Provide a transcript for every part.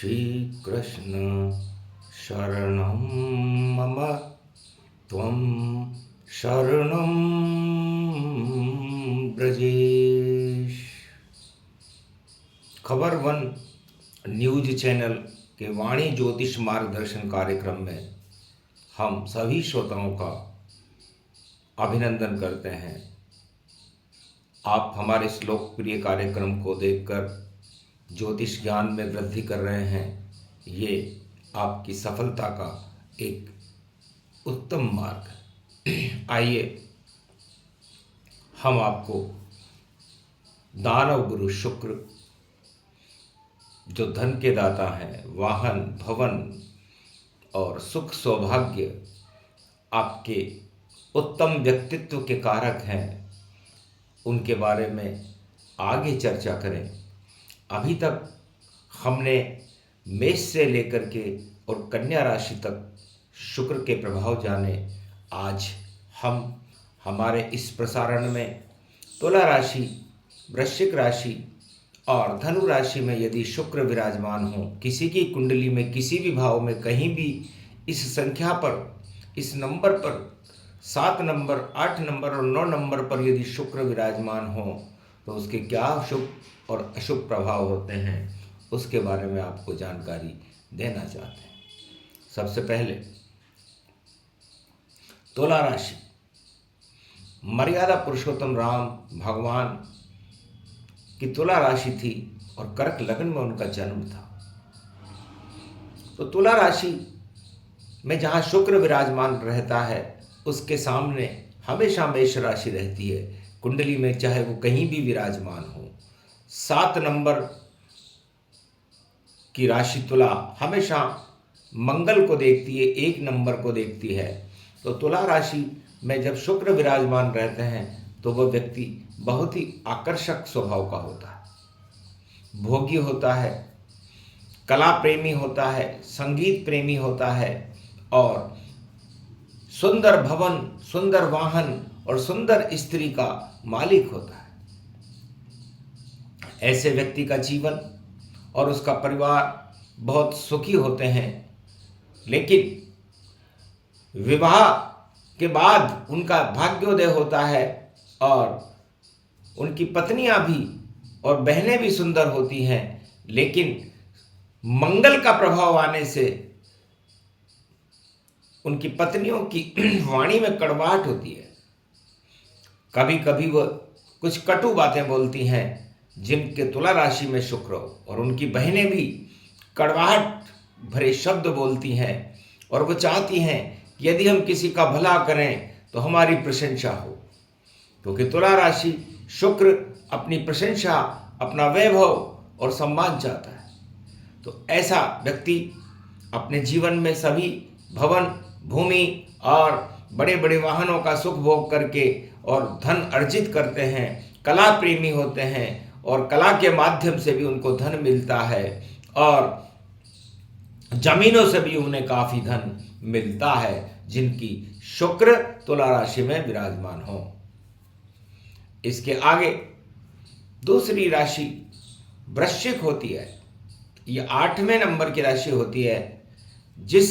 श्रीकृष्ण शरणं मम त्वं शरणं ब्रजेश। खबर वन न्यूज चैनल के वाणी ज्योतिष मार्गदर्शन कार्यक्रम में हम सभी श्रोताओं का अभिनंदन करते हैं। आप हमारे इस लोकप्रिय कार्यक्रम को देखकर ज्योतिष ज्ञान में वृद्धि कर रहे हैं। ये आपकी सफलता का एक उत्तम मार्ग है। आइए हम आपको दानव गुरु शुक्र, जो धन के दाता हैं, वाहन, भवन और सुख सौभाग्य, आपके उत्तम व्यक्तित्व के कारक हैं, उनके बारे में आगे चर्चा करें। अभी तक हमने मेष से लेकर के और कन्या राशि तक शुक्र के प्रभाव जाने। आज हम हमारे इस प्रसारण में तुला राशि, वृश्चिक राशि और धनु राशि में यदि शुक्र विराजमान हो, किसी की कुंडली में किसी भी भाव में कहीं भी इस संख्या पर, इस नंबर पर, 7 नंबर, 8 नंबर और 9 नंबर पर यदि शुक्र विराजमान हो तो उसके क्या शुभ और अशुभ प्रभाव होते हैं, उसके बारे में आपको जानकारी देना चाहते हैं। सबसे पहले तुला राशि, मर्यादा पुरुषोत्तम राम भगवान की तुला राशि थी और कर्क लग्न में उनका जन्म था। तो तुला राशि में जहाँ शुक्र विराजमान रहता है, उसके सामने हमेशा मेष राशि रहती है कुंडली में, चाहे वो कहीं भी विराजमान हो। 7 नंबर की राशि तुला हमेशा मंगल को देखती है, 1 नंबर को देखती है। तो तुला राशि में जब शुक्र विराजमान रहते हैं तो वह व्यक्ति बहुत ही आकर्षक स्वभाव का होता है, भोगी होता है, कला प्रेमी होता है, संगीत प्रेमी होता है और सुंदर भवन, सुंदर वाहन और सुंदर स्त्री का मालिक होता है। ऐसे व्यक्ति का जीवन और उसका परिवार बहुत सुखी होते हैं, लेकिन विवाह के बाद उनका भाग्योदय होता है और उनकी पत्नियां भी और बहनें भी सुंदर होती हैं, लेकिन मंगल का प्रभाव आने से उनकी पत्नियों की वाणी में कड़वाहट होती है। कभी कभी वह कुछ कटु बातें बोलती हैं, जिनके तुला राशि में शुक्र हो, और उनकी बहनें भी कड़वाहट भरे शब्द बोलती हैं और वो चाहती हैं कि यदि हम किसी का भला करें तो हमारी प्रशंसा हो, क्योंकि तुला राशि शुक्र अपनी प्रशंसा, अपना वैभव और सम्मान चाहता है। तो ऐसा व्यक्ति अपने जीवन में सभी भवन, भूमि और बड़े बड़े वाहनों का सुख भोग करके और धन अर्जित करते हैं, कला प्रेमी होते हैं और कला के माध्यम से भी उनको धन मिलता है और जमीनों से भी उन्हें काफी धन मिलता है, जिनकी शुक्र तुला राशि में विराजमान हो। इसके आगे दूसरी राशि वृश्चिक होती है। ये 8वें नंबर की राशि होती है। जिस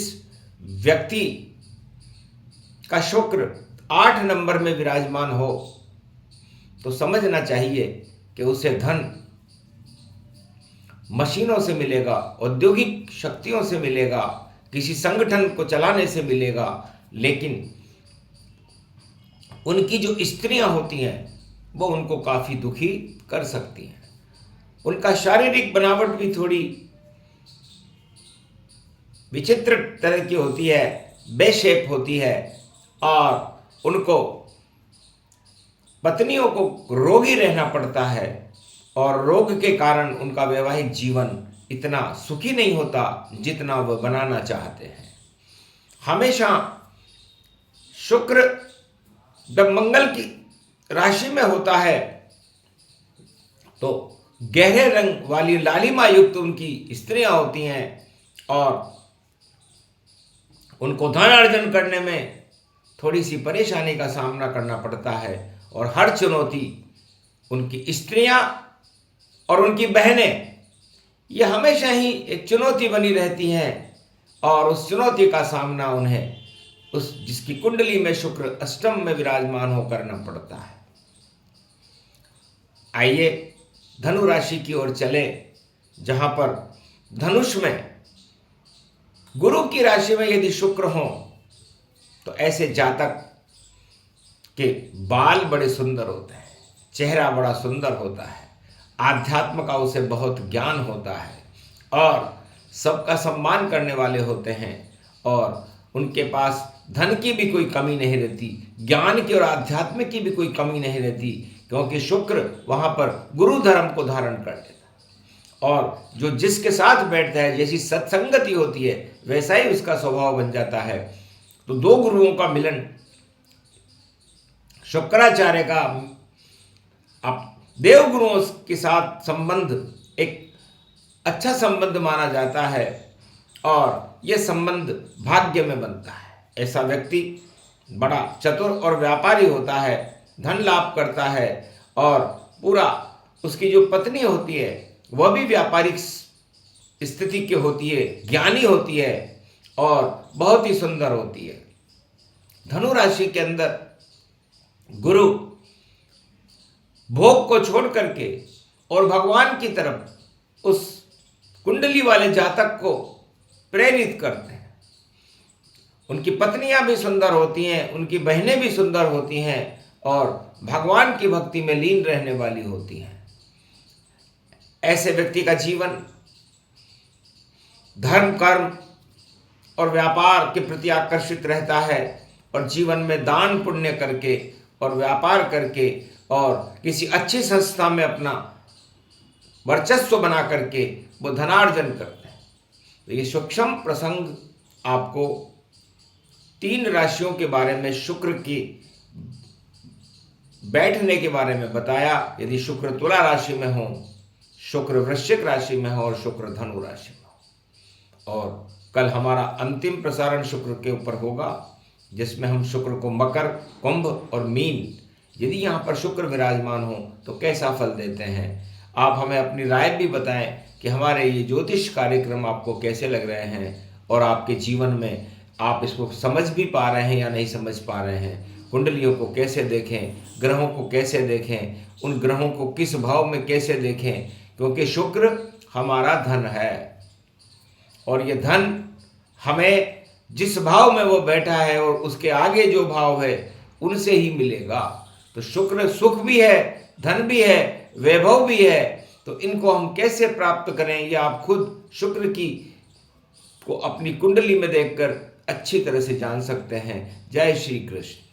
व्यक्ति का शुक्र 8 नंबर में विराजमान हो तो समझना चाहिए कि उसे धन मशीनों से मिलेगा, औद्योगिक शक्तियों से मिलेगा, किसी संगठन को चलाने से मिलेगा, लेकिन उनकी जो स्त्रियां होती हैं वो उनको काफी दुखी कर सकती हैं। उनका शारीरिक बनावट भी थोड़ी विचित्र तरह की होती है, बेशेप होती है और उनको पत्नियों को रोगी रहना पड़ता है और रोग के कारण उनका वैवाहिक जीवन इतना सुखी नहीं होता जितना वह बनाना चाहते हैं। हमेशा शुक्र जब मंगल की राशि में होता है तो गहरे रंग वाली लालिमा युक्त उनकी स्त्रियां होती हैं और उनको धन अर्जन करने में थोड़ी सी परेशानी का सामना करना पड़ता है और हर चुनौती उनकी स्त्रियां और उनकी बहनें ये हमेशा ही एक चुनौती बनी रहती है और उस चुनौती का सामना उन्हें उस जिसकी कुंडली में शुक्र अष्टम में विराजमान हो करना पड़ता है। आइए धनु राशि की ओर चले, जहां पर धनुष में गुरु की राशि में यदि शुक्र हो तो ऐसे जातक के बाल बड़े सुंदर होते हैं, चेहरा बड़ा सुंदर होता है, आध्यात्म का उसे बहुत ज्ञान होता है और सबका सम्मान करने वाले होते हैं और उनके पास धन की भी कोई कमी नहीं रहती, ज्ञान की और आध्यात्म की भी कोई कमी नहीं रहती, क्योंकि शुक्र वहाँ पर गुरु धर्म को धारण कर लेता है और जो जिसके साथ बैठता है, जैसी सत्संगति होती है वैसा ही उसका स्वभाव बन जाता है। तो दो गुरुओं का मिलन, शुक्राचार्य का अब देव गुरुओं के साथ संबंध एक अच्छा संबंध माना जाता है और यह संबंध भाग्य में बनता है। ऐसा व्यक्ति बड़ा चतुर और व्यापारी होता है, धन लाभ करता है और पूरा उसकी जो पत्नी होती है वह भी व्यापारिक स्थिति की होती है, ज्ञानी होती है और बहुत ही सुंदर होती है। धनु राशि के अंदर गुरु भोग को छोड़ करके और भगवान की तरफ उस कुंडली वाले जातक को प्रेरित करते हैं। उनकी पत्नियां भी सुंदर होती हैं, उनकी बहनें भी सुंदर होती हैं और भगवान की भक्ति में लीन रहने वाली होती हैं। ऐसे व्यक्ति का जीवन धर्म, कर्म और व्यापार के प्रति आकर्षित रहता है और जीवन में दान पुण्य करके और व्यापार करके और किसी अच्छी संस्था में अपना वर्चस्व बना करके वो धनार्जन करते हैं। तो ये सूक्ष्म प्रसंग आपको 3 राशियों के बारे में शुक्र की बैठने के बारे में बताया। यदि शुक्र तुला राशि में हो, शुक्र वृश्चिक राशि में हो और शुक्र धनु राशि में हो। और कल हमारा अंतिम प्रसारण शुक्र के ऊपर होगा, जिसमें हम शुक्र को मकर, कुंभ और मीन, यदि यहाँ पर शुक्र विराजमान हो तो कैसा फल देते हैं। आप हमें अपनी राय भी बताएं कि हमारे ये ज्योतिष कार्यक्रम आपको कैसे लग रहे हैं और आपके जीवन में आप इसको समझ भी पा रहे हैं या नहीं समझ पा रहे हैं। कुंडलियों को कैसे देखें, ग्रहों को कैसे देखें, उन ग्रहों को किस भाव में कैसे देखें, क्योंकि शुक्र हमारा धन है और ये धन हमें जिस भाव में वो बैठा है और उसके आगे जो भाव है उनसे ही मिलेगा। तो शुक्र सुख भी है, धन भी है, वैभव भी है। तो इनको हम कैसे प्राप्त करें, ये आप खुद शुक्र की को अपनी कुंडली में देखकर अच्छी तरह से जान सकते हैं। जय श्री कृष्ण।